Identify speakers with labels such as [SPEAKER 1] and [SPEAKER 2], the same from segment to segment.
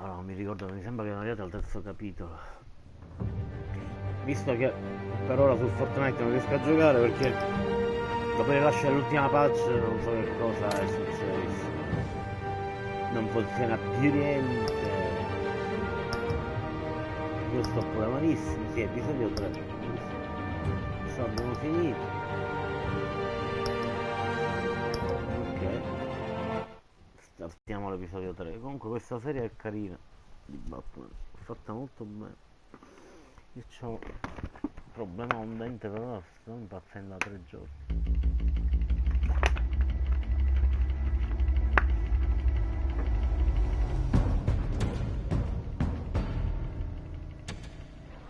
[SPEAKER 1] Allora, non mi ricordo, mi sembra che erano arrivati al terzo capitolo. Visto che per ora su Fortnite non riesco a giocare perché dopo che lascia l'ultima patch non so che cosa è successo. Non funziona più niente. Io sto pure malissimo. Sì, episodio 3. Ci abbiamo finito. Ok. Startiamo l'episodio 3. Comunque questa serie è carina di Batman. È fatta molto bene. Io ho un problema a un dente, però sto impazzendo da 3 giorni.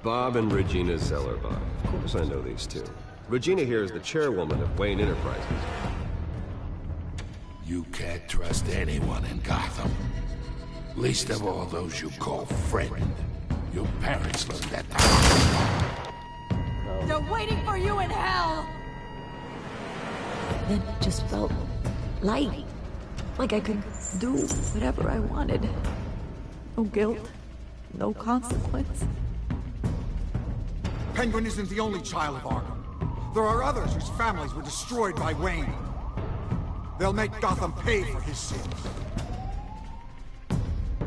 [SPEAKER 2] Bob and Regina Zellerbach. Of course I know these two. Regina here is the chairwoman of Wayne Enterprises.
[SPEAKER 3] You can't trust anyone in Gotham. Least of all those you call friend. Your parents learned that.
[SPEAKER 4] They're waiting for you in hell!
[SPEAKER 5] Then it just felt light. Like I could do whatever I wanted. No guilt, no consequence.
[SPEAKER 6] Penguin isn't the only child of Arkham. There are others whose families were destroyed by Wayne. They'll make Gotham pay for his sins.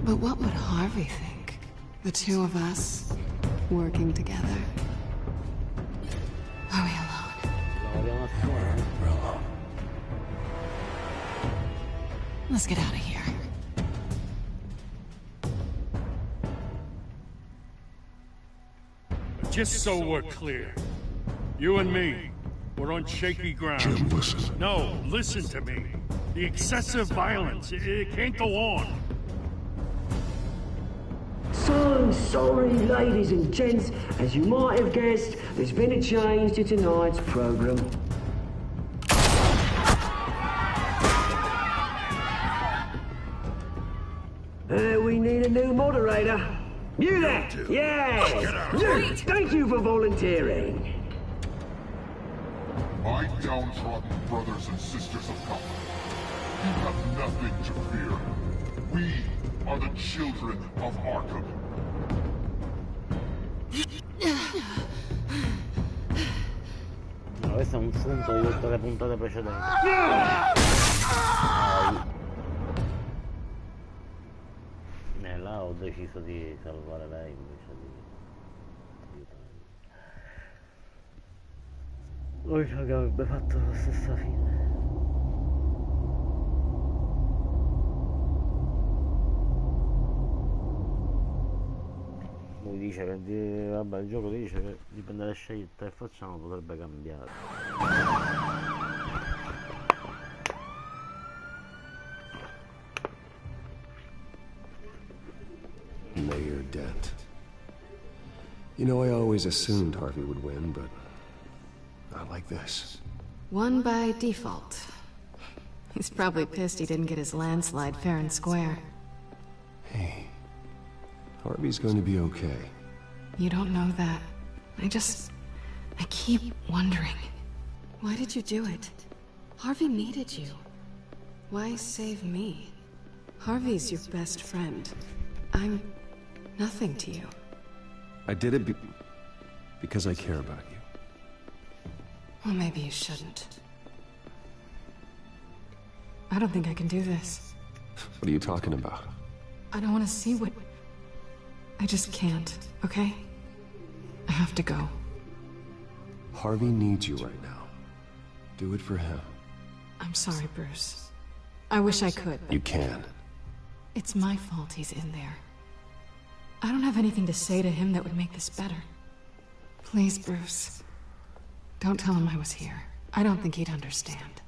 [SPEAKER 7] But what would Harvey think? The two of us, working together. Are we alone? Let's get out of here.
[SPEAKER 8] Just so we're clear, you and me, we're on shaky ground.
[SPEAKER 3] Jim, listen.
[SPEAKER 8] No, listen to me. The excessive violence, it can't go on.
[SPEAKER 9] So sorry, ladies and gents. As you might have guessed, there's been a change to tonight's program. We need a new moderator. You there? Yeah! You! Thank you for volunteering.
[SPEAKER 3] My downtrodden brothers and sisters of Gotham, you have nothing to fear. We are the children of Arkham.
[SPEAKER 1] No, questo è un sunto di tutte le puntate precedenti. Là ho deciso di salvare lei invece di aiutarmi. Lui sa che avrebbe fatto la stessa fine. Lui dice che vabbè, il gioco dice che dipende dalle scelte che facciamo, potrebbe cambiare.
[SPEAKER 2] Mayor Dent. You know, I always assumed Harvey would win, but not like this.
[SPEAKER 7] Won by default. He's probably pissed he didn't get his landslide fair and square.
[SPEAKER 2] Hey, Harvey's going to be okay.
[SPEAKER 7] You don't know that. I keep wondering. Why did you do it? Harvey needed you. Why save me? Harvey's your best friend. I'm nothing to you.
[SPEAKER 2] I did it because I care about you.
[SPEAKER 7] Well, maybe you shouldn't. I don't think I can do this.
[SPEAKER 2] What are you talking about?
[SPEAKER 7] I don't want to see what... I just can't, okay? I have to go.
[SPEAKER 2] Harvey needs you right now. Do it for him.
[SPEAKER 7] I'm sorry, Bruce. I wish I could, but...
[SPEAKER 2] You can.
[SPEAKER 7] It's my fault he's in there. I don't have anything to say to him that would make this better. Please, Bruce. Don't tell him I was here. I don't think he'd understand.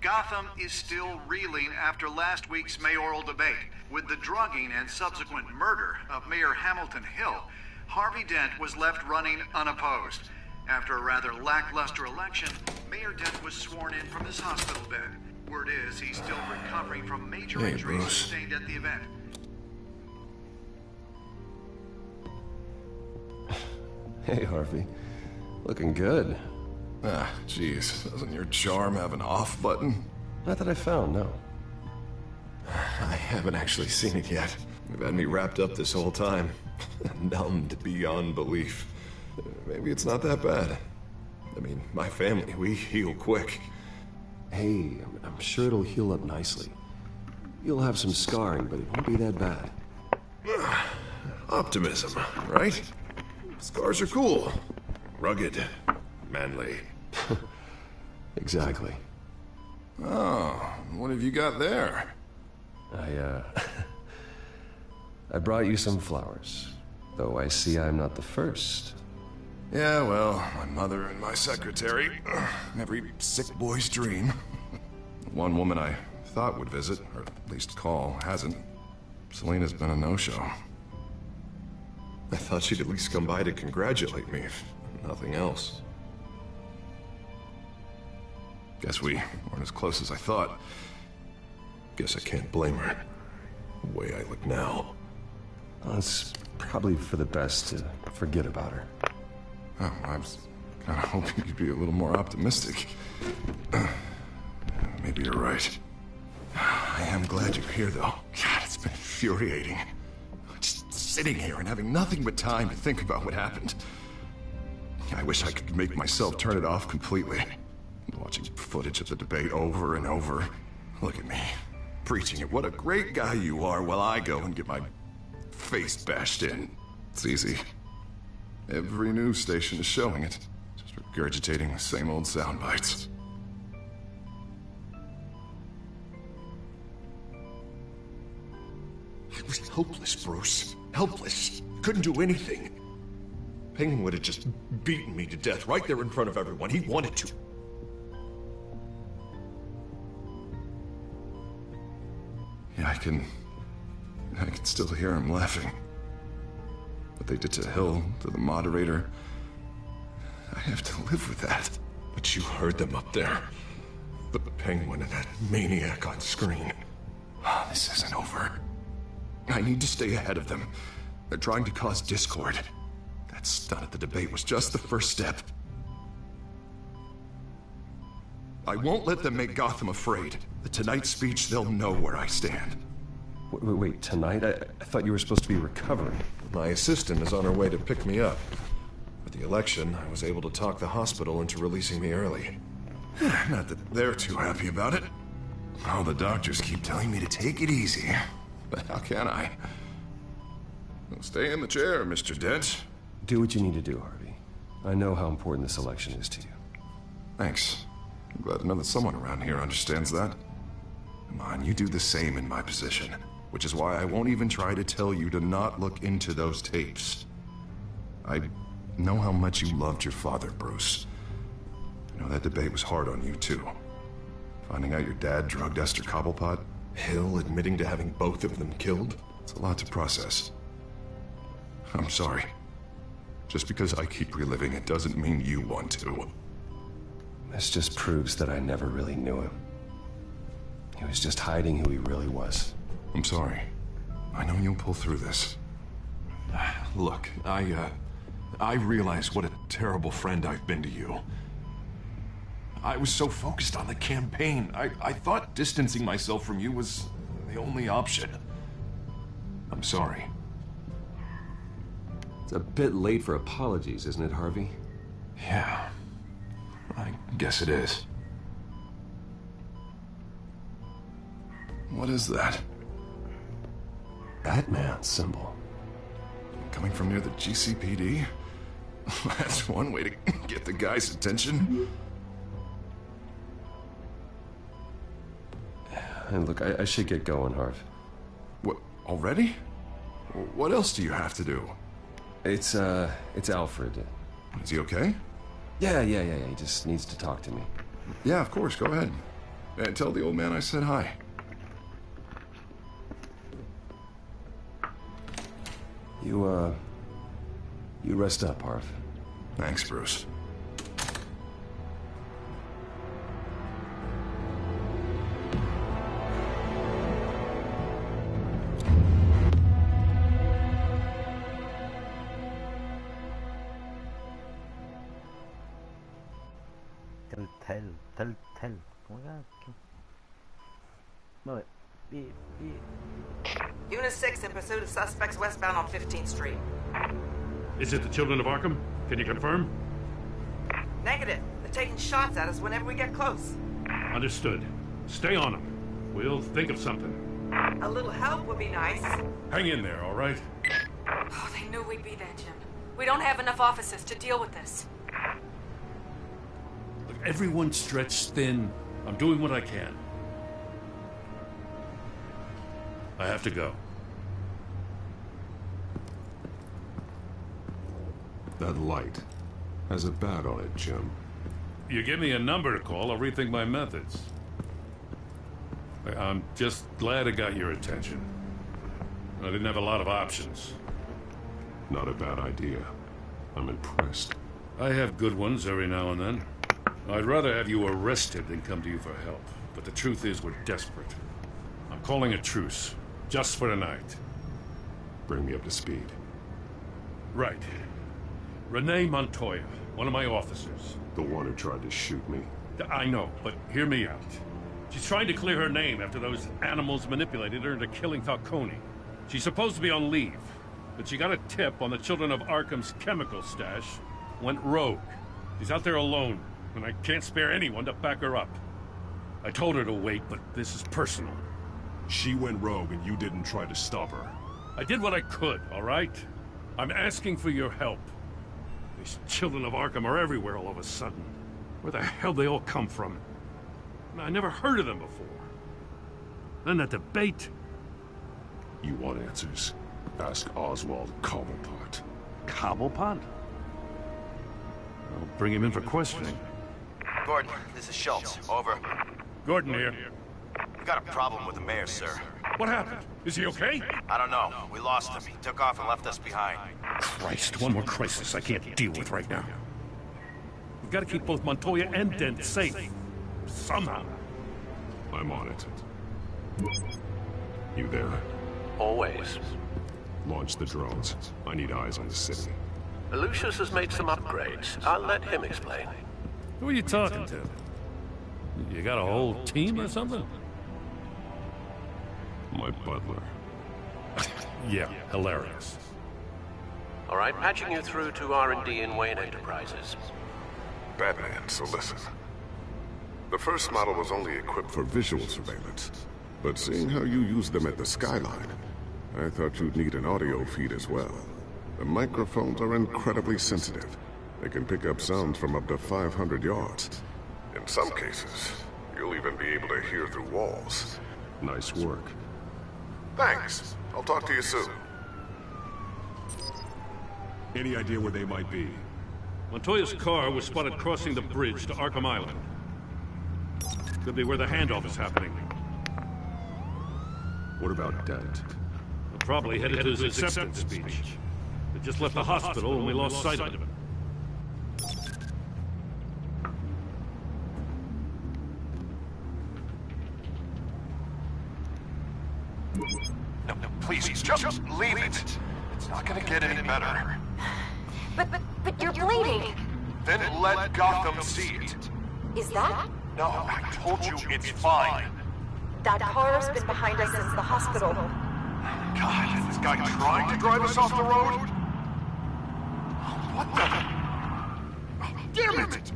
[SPEAKER 10] Gotham is still reeling after last week's mayoral debate. With the drugging and subsequent murder of Mayor Hamilton Hill, Harvey Dent was left running unopposed. After a rather lackluster election, Mayor Dent was sworn in from his hospital bed. Word is he's still recovering from major injuries sustained at the event.
[SPEAKER 2] Hey, Harvey. Looking good.
[SPEAKER 11] Ah, jeez. Doesn't your charm have an off button?
[SPEAKER 2] Not that I found, no.
[SPEAKER 11] I
[SPEAKER 2] haven't actually seen it yet. You've had me wrapped up this whole time. Numbed beyond belief. Maybe it's not that bad. I mean, my family, we heal quick. Hey, I'm sure it'll heal up nicely. You'll have some scarring, but it won't be that bad. Optimism, right? Scars are cool. Rugged. Manly. Exactly.
[SPEAKER 11] Oh, what have you got there?
[SPEAKER 2] I brought you some flowers. Though I see I'm not the first.
[SPEAKER 11] Yeah, well, my mother and my secretary. Every sick boy's dream. One woman I thought would visit, or at least call, hasn't. Selena's been a no-show.
[SPEAKER 2] I thought she'd at least come by to congratulate me, if nothing else.
[SPEAKER 11] Guess we weren't as close as I thought.
[SPEAKER 2] Guess I can't blame her. The way I look now. Well, it's probably for the best to forget about her.
[SPEAKER 11] Oh, I was kind of hoping you'd be a little more optimistic. Maybe you're right. I am glad you're here, though. God, it's been infuriating. Just sitting here and having nothing but time to think about what happened. I wish I could make myself turn it off completely. Watching footage of the debate over and over. Look at me, preaching it. What a great guy you are, while I go and get my face bashed in. It's easy. Every news station is showing it. Just regurgitating the same old sound bites.
[SPEAKER 2] I was helpless, Bruce. Helpless. Couldn't do anything. Penguin would have just beaten me to death right there in front of everyone. He wanted to.
[SPEAKER 11] Yeah, I can still hear him laughing. What they did to Hill, to the moderator. I have to live with that.
[SPEAKER 2] But you heard them up there. The Penguin and that maniac on screen.
[SPEAKER 11] This isn't over.
[SPEAKER 2] I need to stay ahead of them. They're trying to cause discord. That stunt at the debate was just the first step. I won't let them make Gotham afraid. The Tonight speech, they'll know where I stand.
[SPEAKER 12] Wait, tonight? I thought you were supposed to be recovering.
[SPEAKER 2] My assistant is on her way to pick me up. With the election, I was able to talk the hospital into releasing me early.
[SPEAKER 11] Not that they're too happy about it. All the doctors keep telling me to take it easy. But how can I? Well, stay in the chair, Mr. Dent.
[SPEAKER 12] Do what you need to do, Harvey. I know how important this election is to you.
[SPEAKER 11] Thanks. I'm glad to know that someone around here understands that. Come on, you do the same in my position. Which is why I won't even try to tell you to not look into those tapes. I know how much you loved your father, Bruce. I know that debate was hard on you, too. Finding out your dad drugged Esther Cobblepot,
[SPEAKER 2] Hill admitting to having both of them killed.
[SPEAKER 11] It's a lot to process. I'm sorry. Just because I keep reliving it doesn't mean you want to.
[SPEAKER 12] This just proves that I never really knew him. He was just hiding who he really was.
[SPEAKER 11] I'm sorry. I know you'll pull through this.
[SPEAKER 2] Look, I realize what a terrible friend I've been to you. I was so focused on the campaign. I thought distancing myself from you was the only option. I'm sorry.
[SPEAKER 12] It's a bit late for apologies, isn't it, Harvey?
[SPEAKER 2] Yeah, I guess it is.
[SPEAKER 11] What is that?
[SPEAKER 12] Batman symbol.
[SPEAKER 11] Coming from near the GCPD? That's one way to get the guy's attention.
[SPEAKER 12] And look, I should get going, Harv.
[SPEAKER 11] What, already? What else do you have to do?
[SPEAKER 12] It's Alfred.
[SPEAKER 11] Is he okay?
[SPEAKER 12] Yeah, he just needs to talk to me.
[SPEAKER 11] Yeah, of course, go ahead. And tell the old man I said hi.
[SPEAKER 12] You rest up, Harv.
[SPEAKER 11] Thanks, Bruce.
[SPEAKER 1] Telltale. Come cacchio. Vabbè, via.
[SPEAKER 13] Unit 6 in pursuit of suspects westbound on 15th Street.
[SPEAKER 8] Is it the Children of Arkham? Can you confirm?
[SPEAKER 13] Negative. They're taking shots at us whenever we get close.
[SPEAKER 8] Understood. Stay on them. We'll think of something.
[SPEAKER 13] A little help would be nice.
[SPEAKER 8] Hang in there, all right?
[SPEAKER 4] Oh, they knew we'd be there, Jim. We don't have enough officers to deal with this.
[SPEAKER 8] Look, everyone's stretched thin. I'm doing what I can. I have to go.
[SPEAKER 2] That light has a bat on it, Jim.
[SPEAKER 8] You give me a number to call, I'll rethink my methods. I'm just glad it got your attention. I didn't have a lot of options.
[SPEAKER 2] Not a bad idea. I'm impressed.
[SPEAKER 8] I have good ones every now and then. I'd rather have you arrested than come to you for help. But the truth is, we're desperate. I'm calling a truce. Just for tonight.
[SPEAKER 2] Bring me up to speed.
[SPEAKER 8] Right. Renee Montoya, one of my officers.
[SPEAKER 2] The one who tried to shoot me.
[SPEAKER 8] I know, but hear me out. She's trying to clear her name after those animals manipulated her into killing Falcone. She's supposed to be on leave, but she got a tip on the Children of Arkham's chemical stash, went rogue. She's out there alone, and I can't spare anyone to back her up. I told her to wait, but this is personal.
[SPEAKER 2] She went rogue and you didn't try to stop her.
[SPEAKER 8] I did what I could, all right? I'm asking for your help. These Children of Arkham are everywhere all of a sudden. Where the hell they all come from? I never heard of them before. Then that debate.
[SPEAKER 2] You want answers? Ask Oswald Cobblepot.
[SPEAKER 8] Cobblepot? I'll bring him in for questioning.
[SPEAKER 14] Gordon, this is Schultz. Over.
[SPEAKER 8] Gordon here.
[SPEAKER 14] We got a problem with the mayor, sir.
[SPEAKER 8] What happened? Is he okay?
[SPEAKER 14] I don't know. We lost him. He took off and left us behind.
[SPEAKER 8] Christ, one more crisis I can't deal with right now. We've got to keep both Montoya and Dent safe. Somehow.
[SPEAKER 2] I'm on it. You there?
[SPEAKER 15] Always.
[SPEAKER 2] Launch the drones. I need eyes on the city.
[SPEAKER 15] Lucius has made some upgrades. I'll let him explain.
[SPEAKER 8] Who are you talking to? You got a whole team or something?
[SPEAKER 2] My butler.
[SPEAKER 8] Yeah, hilarious.
[SPEAKER 15] All right, patching you through to R&D in Wayne Enterprises.
[SPEAKER 16] Batman, so listen. The first model was only equipped for visual surveillance, but seeing how you use them at the skyline, I thought you'd need an audio feed as well. The microphones are incredibly sensitive. They can pick up sounds from up to 500 yards. In some cases, you'll even be able to hear through walls.
[SPEAKER 2] Nice work.
[SPEAKER 16] Thanks. I'll talk to you soon.
[SPEAKER 2] Any idea where they might be?
[SPEAKER 8] Montoya's car was spotted crossing the bridge to Arkham Island. Could be where the handoff is happening.
[SPEAKER 2] What about Dent?
[SPEAKER 8] Probably headed to his acceptance speech. They just left the hospital and we lost sight of him.
[SPEAKER 11] No, please, just leave it. It's not gonna get any better.
[SPEAKER 4] But you're bleeding.
[SPEAKER 11] Then let Gotham see it.
[SPEAKER 4] Is that?
[SPEAKER 11] No, I told you it's fine.
[SPEAKER 4] That car's been behind us since the hospital.
[SPEAKER 11] God, is this guy trying to drive us off the road? What the? Oh, damn it!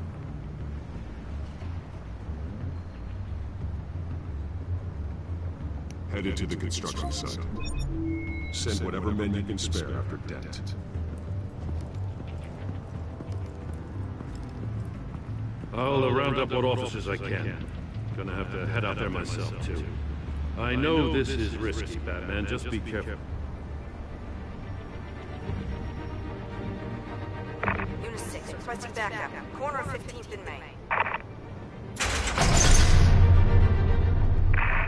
[SPEAKER 2] Headed to the construction site. Send whatever men you can spare after Dent.
[SPEAKER 8] I'll round up what officers I can. Gonna have to head out there myself, too. I know this is risky, Batman. Just be careful.
[SPEAKER 13] Unit 6, requesting backup. Corner of 15th and Main.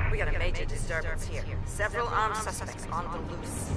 [SPEAKER 13] We got a major disturbance here. Several armed suspects on the loose.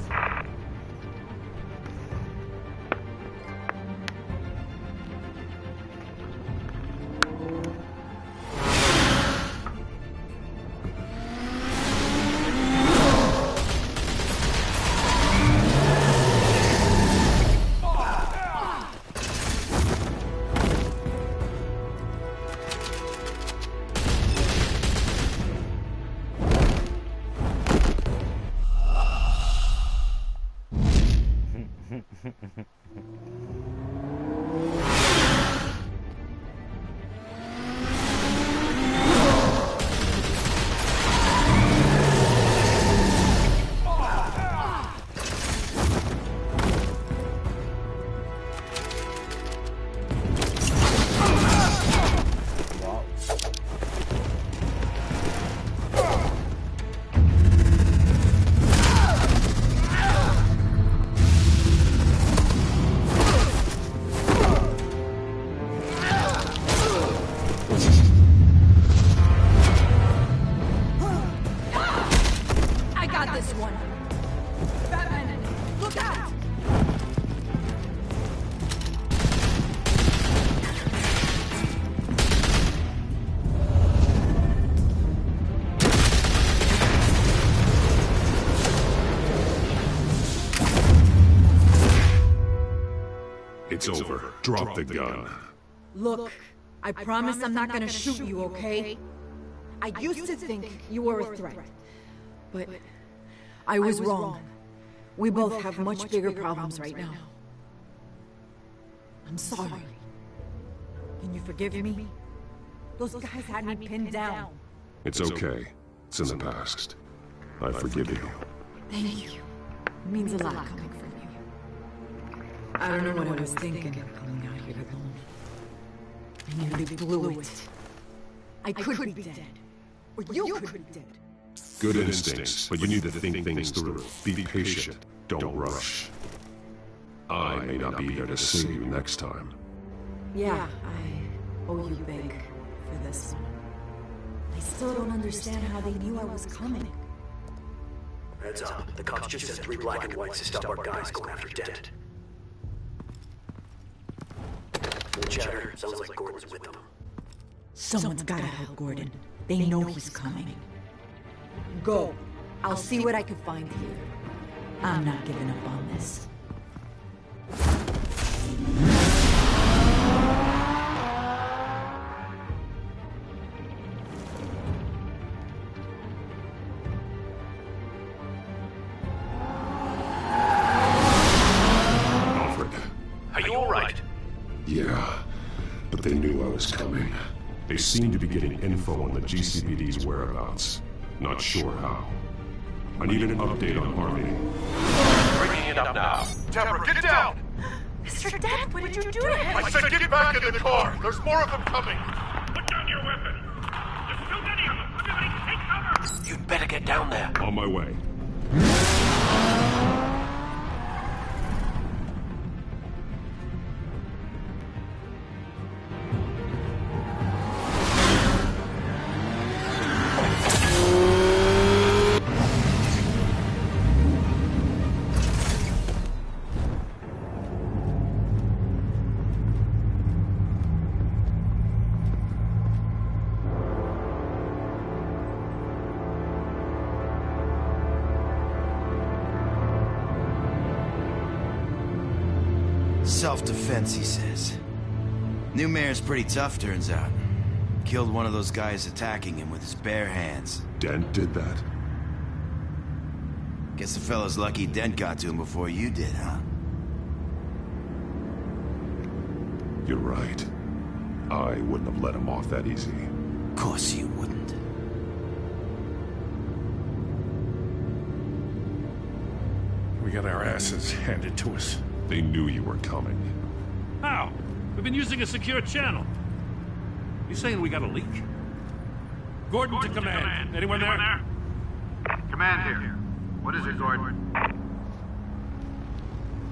[SPEAKER 16] It's over. Drop the gun.
[SPEAKER 5] Look, I promise I'm not gonna shoot you, okay? I used to think you were a threat, but I was wrong. We both have much bigger problems right now. I'm sorry. Can you forgive me? Those guys had me pinned down.
[SPEAKER 16] It's okay. It's in the past. I forgive you.
[SPEAKER 5] Thank you. It means a lot coming from you. I don't know what I was thinking coming out here alone. I nearly blew it. I could be dead. Or you could be dead.
[SPEAKER 16] Good instincts, but you need to think things through. Be patient. Don't rush. I may not be there to save you next time.
[SPEAKER 5] Yeah, I owe you big for this. I still don't understand how they knew I was coming.
[SPEAKER 17] Heads up. The cops just sent 3 black and whites to stop our guys going after Dent. No chatter. Sounds like Gordon's with them.
[SPEAKER 5] Someone's gotta help Gordon. They know he's coming. Go. I'll see what I can find here. I'm not giving up on this.
[SPEAKER 17] Are you alright?
[SPEAKER 16] Yeah, but they knew I was coming. They seem to be getting info on the GCPD's whereabouts. Not sure how. I need an update on Harvey.
[SPEAKER 17] Bringing it up now.
[SPEAKER 3] Deborah, get down!
[SPEAKER 5] Mr. Dent, what did you do to him?
[SPEAKER 3] I said get back in the car! There's more of them coming!
[SPEAKER 8] Put down your weapon! There's too many of them! Everybody take cover!
[SPEAKER 17] You'd better get down there.
[SPEAKER 16] On my way.
[SPEAKER 18] Self-defense, he says. New mayor's pretty tough, turns out. Killed one of those guys attacking him with his bare hands.
[SPEAKER 16] Dent did that?
[SPEAKER 18] Guess the fella's lucky Dent got to him before you did, huh?
[SPEAKER 16] You're right. I wouldn't have let him off that easy.
[SPEAKER 18] Of course you wouldn't.
[SPEAKER 8] We got our asses handed to us.
[SPEAKER 16] They knew you were coming.
[SPEAKER 8] How? We've been using a secure channel. You saying we got a leak? Gordon to command. Anyone there?
[SPEAKER 10] Command here. What is it, Gordon?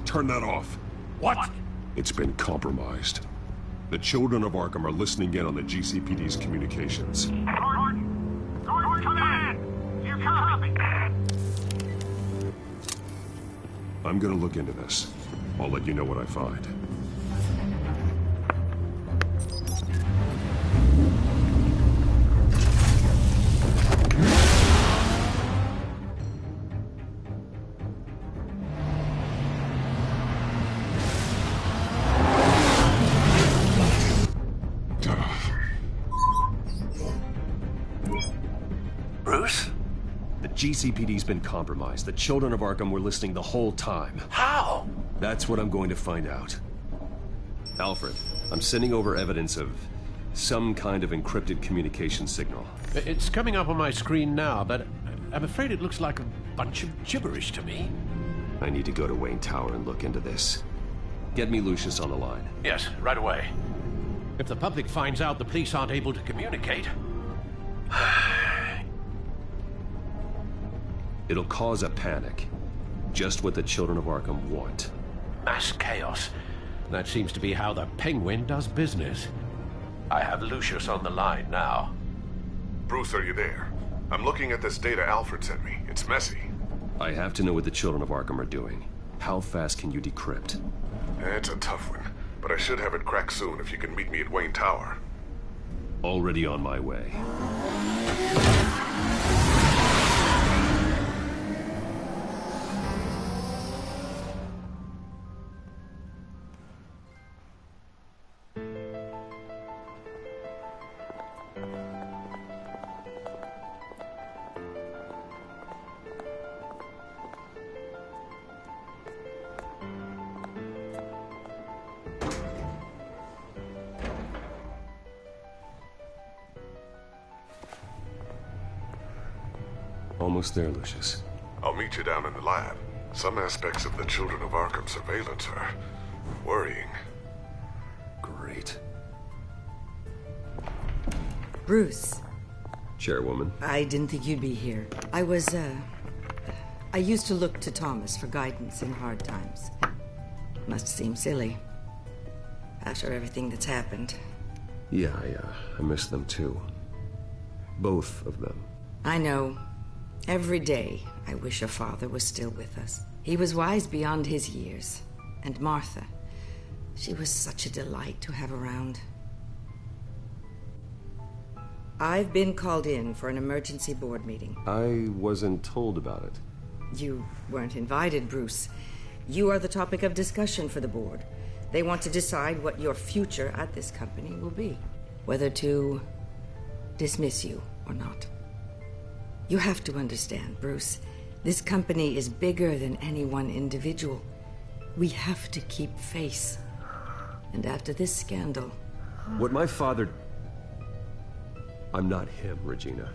[SPEAKER 16] Turn that off.
[SPEAKER 8] What?
[SPEAKER 16] It's been compromised. The children of Arkham are listening in on the GCPD's communications.
[SPEAKER 3] Gordon! Gordon, command! You copy?
[SPEAKER 16] I'm gonna look into this. I'll let you know what I find.
[SPEAKER 12] GCPD's been compromised. The children of Arkham were listening the whole time.
[SPEAKER 15] How?
[SPEAKER 12] That's what I'm going to find out. Alfred, I'm sending over evidence of some kind of encrypted communication signal.
[SPEAKER 15] It's coming up on my screen now, but I'm afraid it looks like a bunch of gibberish to me.
[SPEAKER 12] I need to go to Wayne Tower and look into this. Get me Lucius on the line.
[SPEAKER 15] Yes, right away. If the public finds out the police aren't able to communicate...
[SPEAKER 12] It'll cause a panic. Just what the children of Arkham want.
[SPEAKER 15] Mass chaos. That seems to be how the Penguin does business. I have Lucius on the line now.
[SPEAKER 16] Bruce, are you there? I'm looking at this data Alfred sent me. It's messy.
[SPEAKER 12] I have to know what the children of Arkham are doing. How fast can you decrypt?
[SPEAKER 16] It's a tough one, but I should have it cracked soon if you can meet me at Wayne Tower.
[SPEAKER 12] Already on my way. Almost there, Lucius.
[SPEAKER 16] I'll meet you down in the lab. Some aspects of the Children of Arkham surveillance are worrying.
[SPEAKER 12] Great.
[SPEAKER 19] Bruce.
[SPEAKER 12] Chairwoman.
[SPEAKER 19] I didn't think you'd be here. I used to look to Thomas for guidance in hard times. Must seem silly. After everything that's happened.
[SPEAKER 12] Yeah, I miss them too. Both of them.
[SPEAKER 19] I know. Every day, I wish a father was still with us. He was wise beyond his years. And Martha, she was such a delight to have around. I've been called in for an emergency board meeting.
[SPEAKER 12] I wasn't told about it.
[SPEAKER 19] You weren't invited, Bruce. You are the topic of discussion for the board. They want to decide what your future at this company will be. Whether to dismiss you or not. You have to understand, Bruce. This company is bigger than any one individual. We have to keep face. And after this scandal...
[SPEAKER 12] What my father... I'm not him, Regina.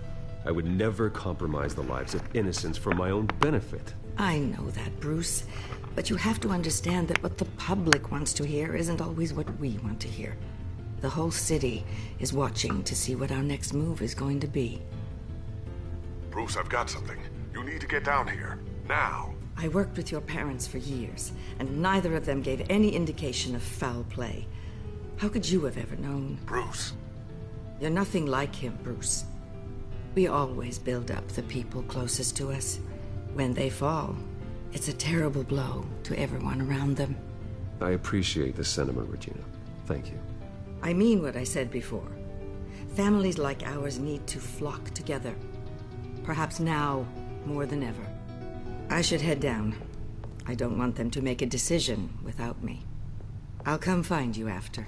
[SPEAKER 12] I would never compromise the lives of innocents for my own benefit.
[SPEAKER 19] I know that, Bruce. But you have to understand that what the public wants to hear isn't always what we want to hear. The whole city is watching to see what our next move is going to be.
[SPEAKER 16] Bruce, I've got something. You need to get down here. Now.
[SPEAKER 19] I worked with your parents for years, and neither of them gave any indication of foul play. How could you have ever known?
[SPEAKER 16] Bruce.
[SPEAKER 19] You're nothing like him, Bruce. We always build up the people closest to us. When they fall, it's a terrible blow to everyone around them.
[SPEAKER 12] I appreciate the sentiment, Regina. Thank you.
[SPEAKER 19] I mean what I said before. Families like ours need to flock together. Perhaps now, more than ever. I should head down. I don't want them to make a decision without me. I'll come find you after.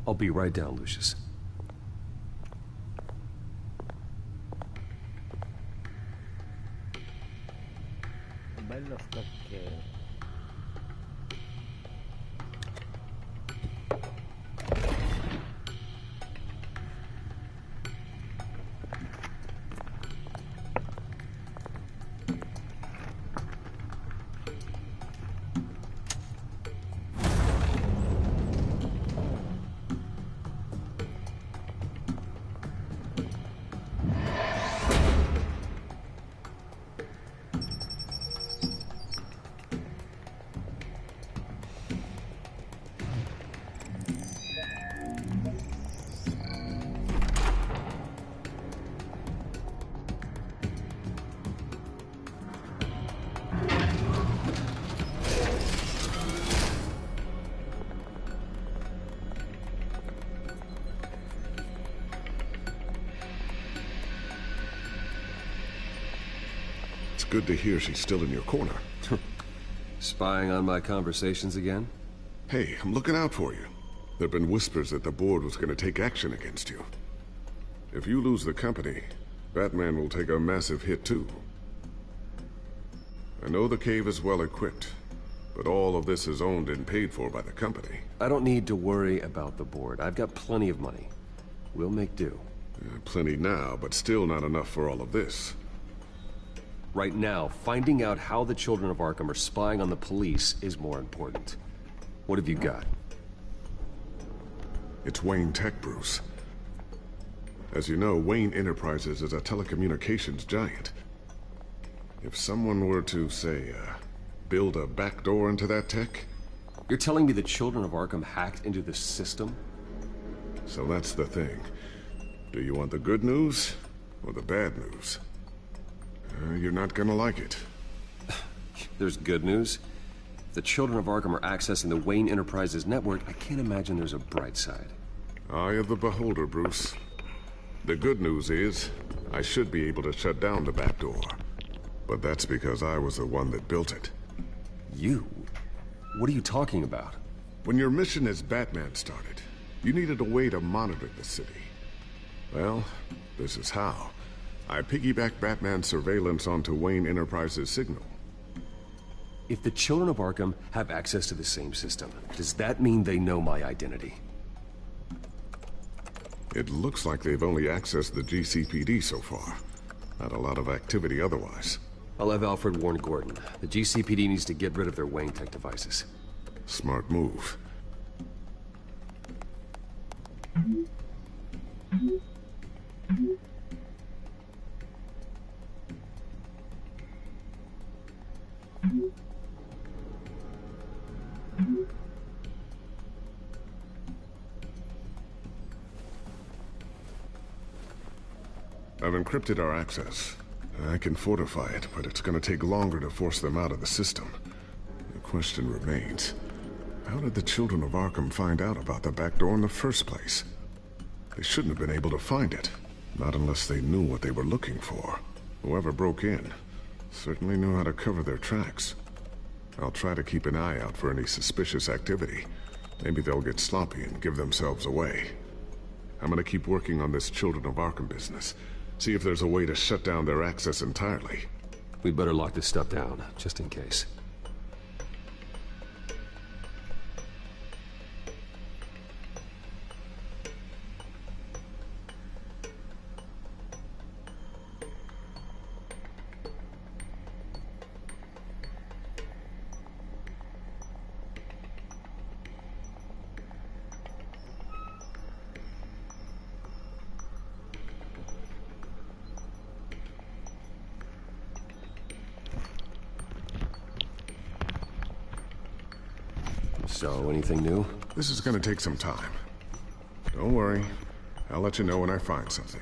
[SPEAKER 12] I'll be right down, Lucius.
[SPEAKER 1] Bello scocchero.
[SPEAKER 16] Good to hear she's still in your corner.
[SPEAKER 12] Spying on my conversations again?
[SPEAKER 16] Hey, I'm looking out for you. There've been whispers that the board was going to take action against you. If you lose the company, Batman will take a massive hit too. I know the cave is well equipped, but all of this is owned and paid for by the company.
[SPEAKER 12] I don't need to worry about the board. I've got plenty of money. We'll make do.
[SPEAKER 16] Plenty now, but still not enough for all of this.
[SPEAKER 12] Right now, finding out how the children of Arkham are spying on the police is more important. What have you got?
[SPEAKER 16] It's Wayne Tech, Bruce. As you know, Wayne Enterprises is a telecommunications giant. If someone were to, say, build a backdoor into that tech...
[SPEAKER 12] You're telling me the children of Arkham hacked into this system?
[SPEAKER 16] So that's the thing. Do you want the good news or the bad news? You're not gonna like it.
[SPEAKER 12] There's good news. If the children of Arkham are accessing the Wayne Enterprises network, I can't imagine there's a bright side.
[SPEAKER 16] Eye of the beholder, Bruce. The good news is, I should be able to shut down the back door. But that's because I was the one that built it.
[SPEAKER 12] You? What are you talking about?
[SPEAKER 16] When your mission as Batman started, you needed a way to monitor the city. Well, this is how. I piggybacked Batman's surveillance onto Wayne Enterprises' signal.
[SPEAKER 12] If the children of Arkham have access to the same system, does that mean they know my identity?
[SPEAKER 16] It looks like they've only accessed the GCPD so far. Not a lot of activity otherwise.
[SPEAKER 12] I'll have Alfred warn Gordon. The GCPD needs to get rid of their Wayne Tech devices.
[SPEAKER 16] Smart move. I've encrypted our access. I can fortify it, but it's gonna take longer to force them out of the system. The question remains, how did the children of Arkham find out about the back door in the first place? They shouldn't have been able to find it, not unless they knew what they were looking for. Whoever broke in certainly knew how to cover their tracks. I'll try to keep an eye out for any suspicious activity. Maybe they'll get sloppy and give themselves away. I'm gonna keep working on this Children of Arkham business. See if there's a way to shut down their access entirely.
[SPEAKER 12] We better lock this stuff down, just in case. So, anything new?
[SPEAKER 16] This is gonna take some time. Don't worry. I'll let you know when I find something.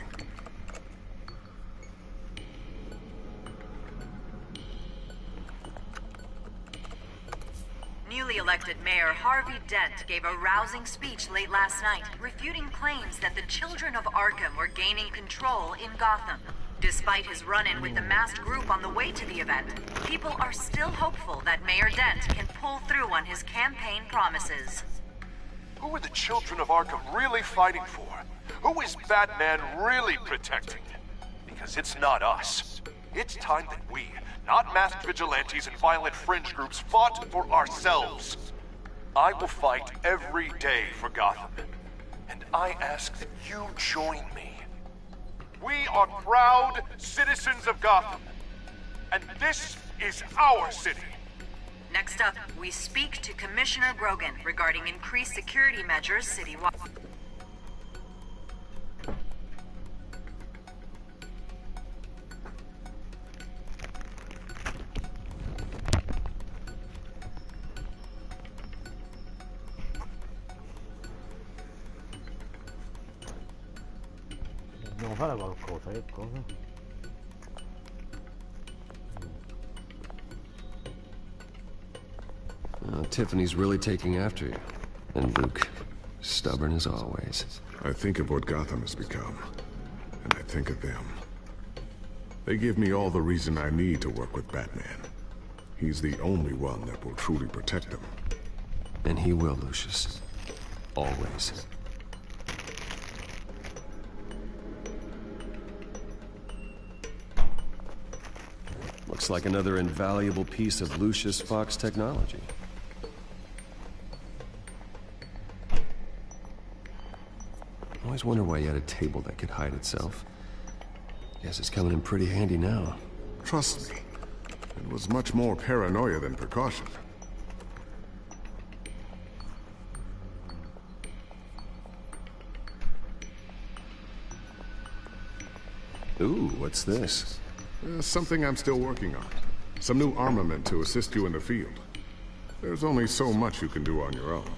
[SPEAKER 20] Newly elected Mayor Harvey Dent gave a rousing speech late last night, refuting claims that the children of Arkham were gaining control in Gotham. Despite his run-in with the masked group on the way to the event, people are still hopeful that Mayor Dent can pull through on his campaign promises.
[SPEAKER 21] Who are the children of Arkham really fighting for? Who is Batman really protecting? Because it's not us. It's time that we, not masked vigilantes and violent fringe groups, fought for ourselves. I will fight every day for Gotham. And I ask that you join me. We are proud citizens of Gotham. And this is our city.
[SPEAKER 20] Next up, we speak to Commissioner Grogan regarding increased security measures citywide.
[SPEAKER 1] Dobbiamo fare qualcosa, che cosa?
[SPEAKER 12] Tiffany's really taking after you. And Luke, stubborn as always.
[SPEAKER 16] I think of what Gotham has become, and I think of them. They give me all the reason I need to work with Batman. He's the only one that will truly protect them.
[SPEAKER 12] And he will, Lucius. Always. Looks like another invaluable piece of Lucius Fox technology. I always wonder why he had a table that could hide itself. Guess it's coming in pretty handy now.
[SPEAKER 16] Trust me, it was much more paranoia than precaution.
[SPEAKER 12] Ooh, what's this?
[SPEAKER 16] Something I'm still working on. Some new armament to assist you in the field. There's only so much you can do on your own.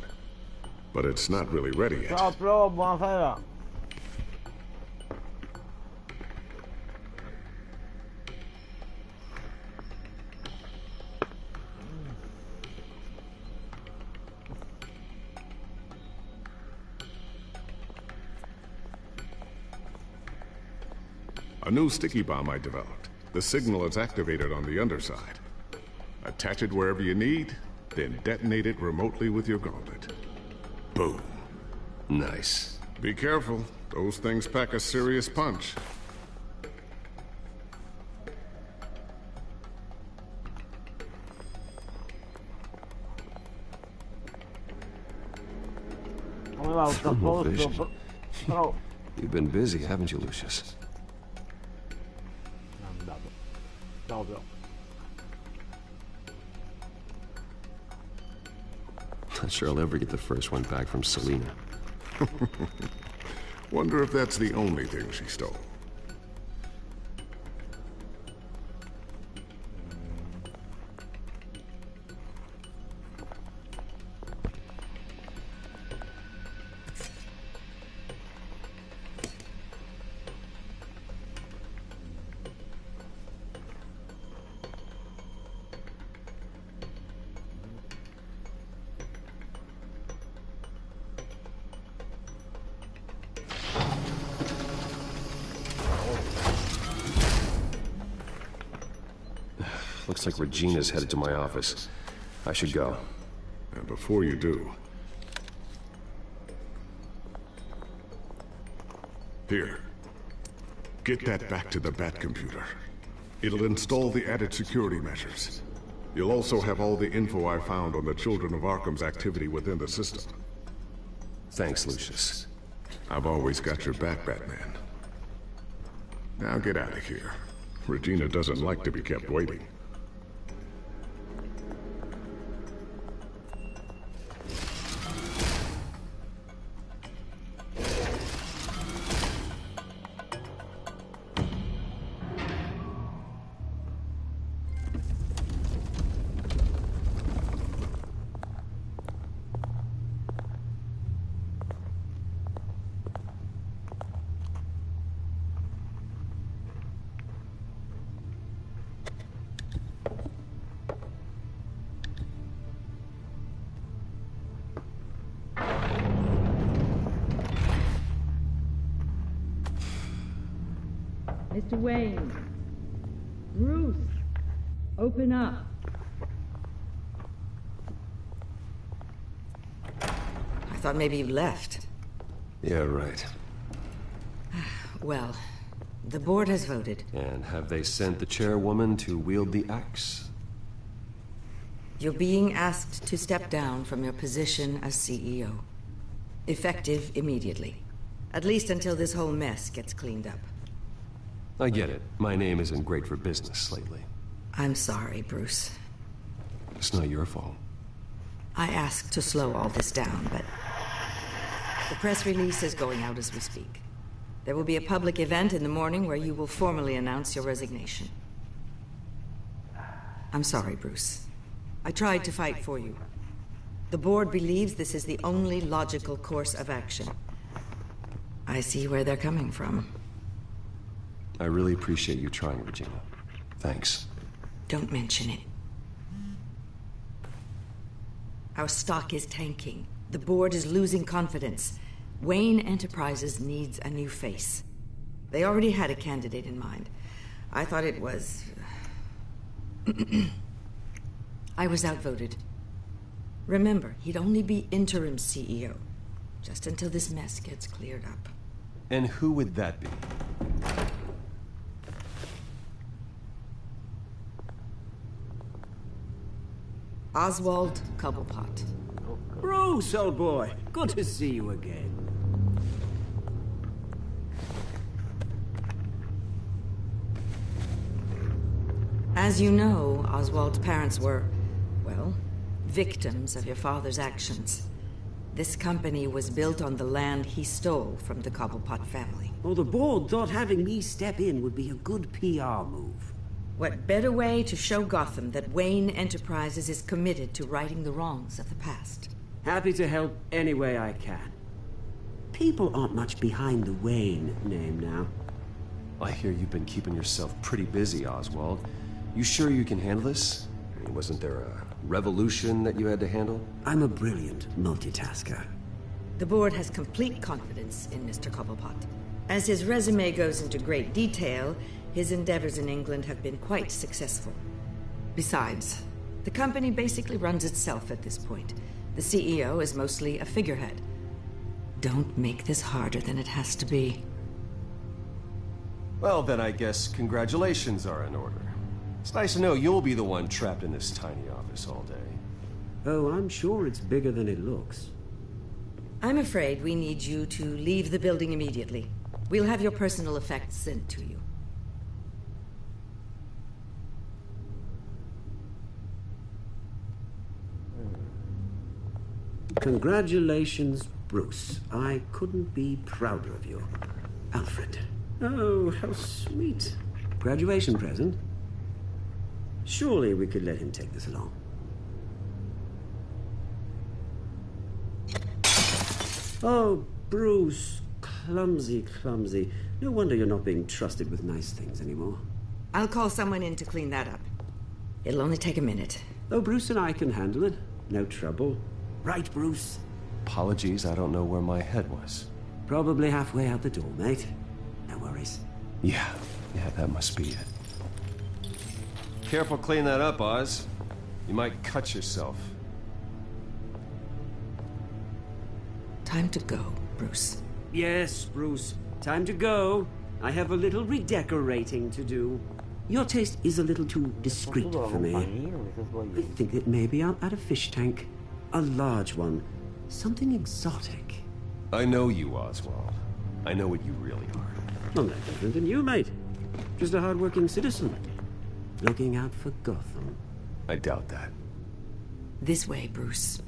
[SPEAKER 16] But it's not really ready yet.
[SPEAKER 1] Ciao, Pro, buonasera.
[SPEAKER 16] A new sticky bomb I developed. The signal is activated on the underside. Attach it wherever you need, then detonate it remotely with your gauntlet. Boom.
[SPEAKER 12] Nice.
[SPEAKER 16] Be careful. Those things pack a serious punch.
[SPEAKER 12] Tunnel vision. You've been busy, haven't you, Lucius? Not sure I'll ever get the first one back from Selena.
[SPEAKER 16] Wonder if that's the only thing she stole.
[SPEAKER 12] Looks like Regina's headed to my office. I should go.
[SPEAKER 16] And before you do... Here. Get that back to the Bat computer. It'll install the added security measures. You'll also have all the info I found on the Children of Arkham's activity within the system.
[SPEAKER 12] Thanks, Lucius.
[SPEAKER 16] I've always got your back, Batman. Now get out of here. Regina doesn't like to be kept waiting.
[SPEAKER 19] Mr. Wayne. Bruce. Open up. I thought maybe you left.
[SPEAKER 12] Yeah, right.
[SPEAKER 19] Well, the board has voted.
[SPEAKER 12] And have they sent the chairwoman to wield the axe?
[SPEAKER 19] You're being asked to step down from your position as CEO. Effective immediately. At least until this whole mess gets cleaned up.
[SPEAKER 12] I get it. My name isn't great for business lately.
[SPEAKER 19] I'm sorry, Bruce.
[SPEAKER 12] It's not your fault.
[SPEAKER 19] I asked to slow all this down, but... the press release is going out as we speak. There will be a public event in the morning where you will formally announce your resignation. I'm sorry, Bruce. I tried to fight for you. The board believes this is the only logical course of action. I see where they're coming from.
[SPEAKER 12] I really appreciate you trying, Regina. Thanks.
[SPEAKER 19] Don't mention it. Our stock is tanking. The board is losing confidence. Wayne Enterprises needs a new face. They already had a candidate in mind. I thought it was... I was outvoted. Remember, he'd only be interim CEO. Just until this mess gets cleared up.
[SPEAKER 12] And who would that be?
[SPEAKER 19] Oswald Cobblepot.
[SPEAKER 9] Bruce, old boy. Good to see you again.
[SPEAKER 19] As you know, Oswald's parents were, well, victims of your father's actions. This company was built on the land he stole from the Cobblepot family.
[SPEAKER 9] Well, the board thought having me step in would be a good PR move.
[SPEAKER 19] What better way to show Gotham that Wayne Enterprises is committed to righting the wrongs of the past?
[SPEAKER 9] Happy to help any way I can. People aren't much behind the Wayne name now.
[SPEAKER 12] I hear you've been keeping yourself pretty busy, Oswald. You sure you can handle this? I mean, wasn't there a revolution that you had to handle?
[SPEAKER 9] I'm a brilliant multitasker.
[SPEAKER 19] The board has complete confidence in Mr. Cobblepot. As his resume goes into great detail, his endeavors in England have been quite successful. Besides, the company basically runs itself at this point. The CEO is mostly a figurehead. Don't make this harder than it has to be.
[SPEAKER 12] Well, then I guess congratulations are in order. It's nice to know you'll be the one trapped in this tiny office all day.
[SPEAKER 9] Oh, I'm sure it's bigger than it looks.
[SPEAKER 19] I'm afraid we need you to leave the building immediately. We'll have your personal effects sent to you.
[SPEAKER 9] Congratulations, Bruce. I couldn't be prouder of you. Alfred. Oh, how sweet. Graduation present? Surely we could let him take this along. Oh, Bruce. Clumsy, clumsy. No wonder you're not being trusted with nice things anymore.
[SPEAKER 19] I'll call someone in to clean that up. It'll only take a minute.
[SPEAKER 9] Oh, Bruce and I can handle it. No trouble. Right, Bruce?
[SPEAKER 12] Apologies, I don't know where my head was.
[SPEAKER 9] Probably halfway out the door, mate. No worries.
[SPEAKER 12] Yeah, that must be it. Careful cleaning that up, Oz. You might cut yourself.
[SPEAKER 19] Time to go, Bruce.
[SPEAKER 9] Yes, Bruce. Time to go. I have a little redecorating to do. Your taste is a little too discreet for me. I think that maybe I'll add a fish tank. A large one. Something exotic.
[SPEAKER 12] I know you, Oswald. I know what you really are.
[SPEAKER 9] I'm no different than you, mate. Just a hard-working citizen. Looking out for Gotham.
[SPEAKER 12] I doubt that.
[SPEAKER 19] This way, Bruce.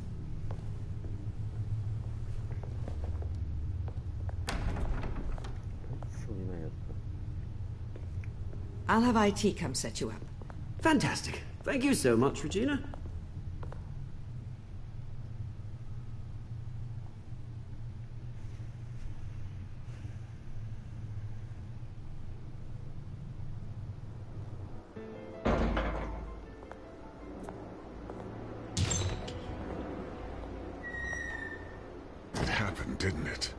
[SPEAKER 19] I'll have IT come set you up.
[SPEAKER 9] Fantastic. Thank you so much, Regina.
[SPEAKER 16] It happened, didn't it?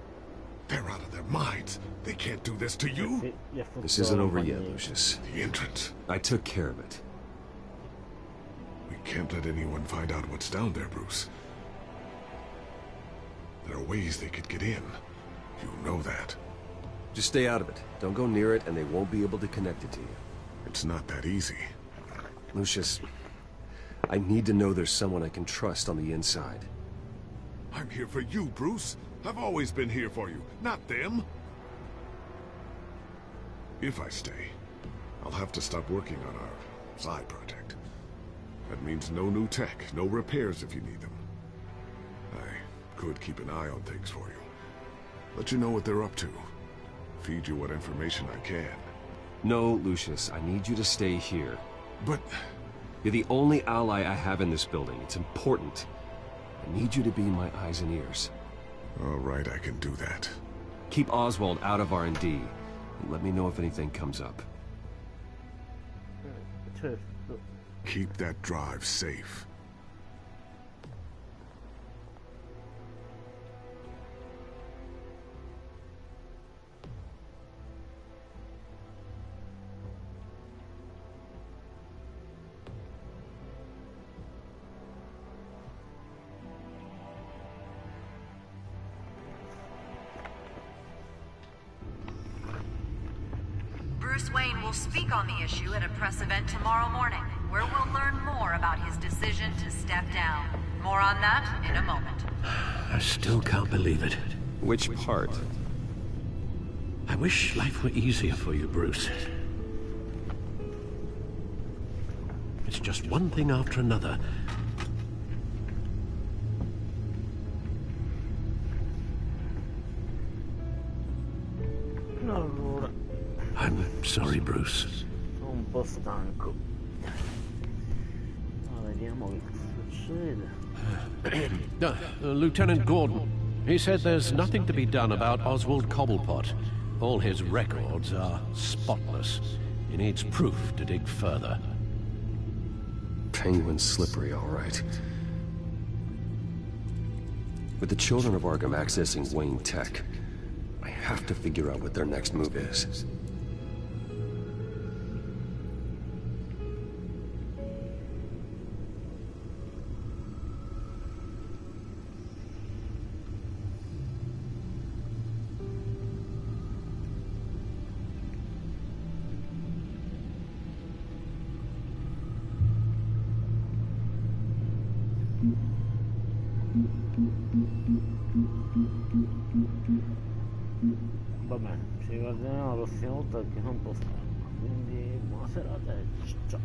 [SPEAKER 16] They're out of their minds. They can't do this to you.
[SPEAKER 12] This isn't over yet, Lucius.
[SPEAKER 16] The entrance.
[SPEAKER 12] I took care of it.
[SPEAKER 16] We can't let anyone find out what's down there, Bruce. There are ways they could get in. You know that.
[SPEAKER 12] Just stay out of it. Don't go near it, and they won't be able to connect it to you.
[SPEAKER 16] It's not that easy.
[SPEAKER 12] Lucius, I need to know there's someone I can trust on the inside.
[SPEAKER 16] I'm here for you, Bruce. I've always been here for you, not them. If I stay, I'll have to stop working on our side project. That means no new tech, no repairs if you need them. I could keep an eye on things for you. Let you know what they're up to. Feed you what information I can.
[SPEAKER 12] No, Lucius, I need you to stay here.
[SPEAKER 16] But...
[SPEAKER 12] You're the only ally I have in this building. It's important. I need you to be my eyes and ears.
[SPEAKER 16] All right, I can do that.
[SPEAKER 12] Keep Oswald out of R&D, and let me know if anything comes up.
[SPEAKER 16] Keep that drive safe.
[SPEAKER 20] Bruce Wayne will speak on the issue at a press event tomorrow morning. where we'll learn more about his decision to step down. More on that in a moment.
[SPEAKER 15] I still can't believe it.
[SPEAKER 12] Which part?
[SPEAKER 15] I wish life were easier for you, Bruce. It's just one thing after another.
[SPEAKER 1] Allora,
[SPEAKER 15] I'm sorry, Bruce.
[SPEAKER 1] sono un po' stanco. Vediamo che succede.
[SPEAKER 15] Lieutenant Gordon, he said there's nothing to be done about Oswald Cobblepot. All his records are spotless. He needs proof to dig further.
[SPEAKER 12] Penguin's slippery, all right. With the children of Arkham accessing Wayne Tech, I have to figure out what their next move is.
[SPEAKER 1] Va bene, ci ricorderemo la prossima volta perché sono un po' stanco. Quindi buona serata e ciao.